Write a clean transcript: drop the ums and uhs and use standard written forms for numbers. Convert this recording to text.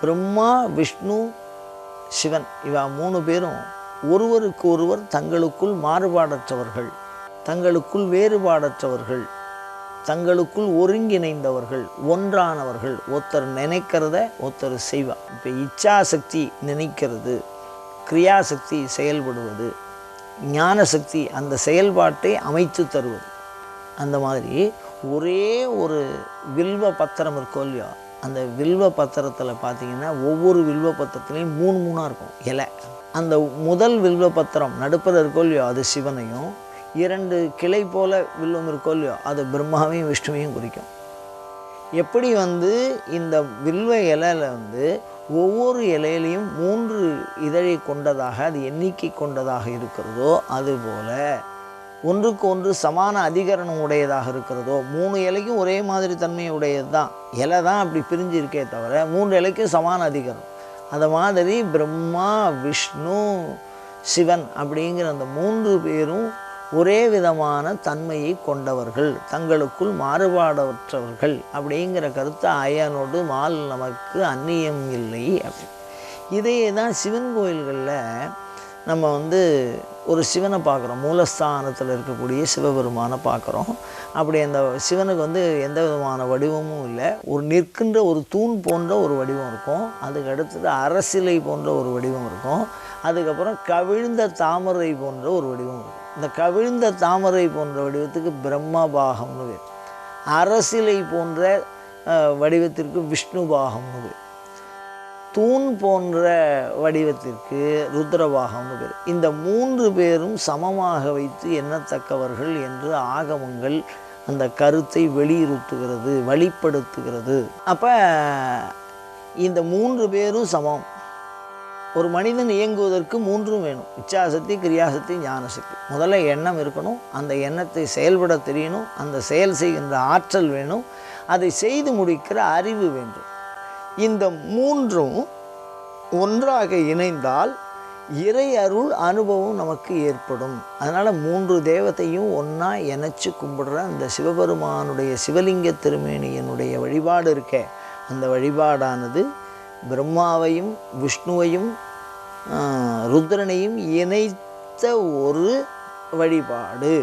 பிரம்மா, விஷ்ணு, சிவன் இவா 3 பேரும் ஒருவருக்கு ஒருவர் தங்களுக்குள் மாறுபாடற்றவர்கள், தங்களுக்குள் வேறுபாடற்றவர்கள், தங்களுக்குள் ஒருங்கிணைந்தவர்கள், ஒன்றானவர்கள். ஒருத்தர் நினைக்கிறத ஒருத்தர் செய்வார். இப்போ இச்சாசக்தி நினைக்கிறது, கிரியாசக்தி செயல்படுவது, ஞானசக்தி அந்த செயல்பாட்டை அமைத்து தருவது. அந்த மாதிரி ஒரே ஒரு வில்வ பத்திரம் இருக்கோ இல்லையோ, அந்த வில்வ பத்திரத்தில் பார்த்திங்கன்னா ஒவ்வொரு வில்வ பத்திரத்துலேயும் 3 இருக்கும் இலை. அந்த முதல் வில்வ பத்திரம் நடுப்பில் இருக்கோ இல்லையோ அது சிவனையும், 2 கிளை போல் வில்வம் இருக்கோ இல்லையோ அது பிரம்மாவையும் விஷ்ணுவையும் குறிக்கும். எப்படி இந்த வில்வ இலையில் ஒவ்வொரு இலையிலையும் 3 இதழை கொண்டதாக, அது எண்ணிக்கை கொண்டதாக இருக்கிறதோ, அதுபோல் ஒன்றுக்கு ஒன்று சமான அதிகரணம் உடையதாக இருக்கிறதோ, 3 இலைக்கும் ஒரே மாதிரி தன்மை உடையது தான், இலை தான் அப்படி பிரிஞ்சு இருக்கே தவிர 3 இலைக்கும் சமான அதிகரணம். அது மாதிரி பிரம்மா, விஷ்ணு, சிவன் அப்படிங்கிற அந்த 3 பேரும் ஒரே விதமான தன்மையை கொண்டவர்கள், தங்களுக்குள் மாறுபாடற்றவர்கள் அப்படிங்கிற கருத்தை அயனோடு மால் நமக்கு அந்நியம் இல்லை அப்படி. இதையே தான் சிவன் கோயில்களில் நம்ம ஒரு சிவனை பார்க்குறோம், மூலஸ்தானத்தில் இருக்கக்கூடிய சிவபெருமானை பார்க்குறோம். அப்படி அந்த சிவனுக்கு எந்த விதமான வடிவமும் இல்லை, ஒரு நிற்கின்ற ஒரு தூண் போன்ற ஒரு வடிவம் இருக்கும், அதுக்கு அடுத்தது அரசிலை போன்ற ஒரு வடிவம் இருக்கும், அதுக்கப்புறம் கவிழ்ந்த தாமரை போன்ற ஒரு வடிவம் இருக்கும். இந்த கவிழ்ந்த தாமரை போன்ற வடிவத்துக்கு பிரம்மா பாகம்னு பேர், அரசிலை போன்ற வடிவத்திற்கு விஷ்ணு பாகம்னு பேர், தூண் போன்ற வடிவத்திற்கு ருத்ரபாகம்னு பேர். இந்த 3 பேரும் சமமாக வைத்து எண்ணத்தக்கவர்கள் என்று ஆகமங்கள் அந்த கருத்தை வெளியுறுத்துகிறது, வெளிப்படுத்துகிறது. அப்போ இந்த 3 பேரும் சமம். ஒரு மனிதன் இயங்குவதற்கு 3 வேணும், இச்சாசக்தி, கிரியாசக்தி, ஞானசக்தி. முதல்ல எண்ணம் இருக்கணும், அந்த எண்ணத்தை செயல்பட தெரியணும், அந்த செயல் செய்கின்ற ஆற்றல் வேணும், அதை செய்து முடிக்கிற அறிவு வேண்டும். இந்த 3ம் ஒன்றாக இணைந்தால் இறை அருள் அனுபவம் நமக்கு ஏற்படும். அதனால் 3 தேவத்தையும் ஒன்றா இணைச்சி கும்பிடுற அந்த சிவபெருமானுடைய சிவலிங்க திருமேனியினுடைய வழிபாடு இருக்கே, அந்த வழிபாடானது பிரம்மாவையும் விஷ்ணுவையும் ருத்ரனையும் இணைத்த ஒரு வழிபாடு.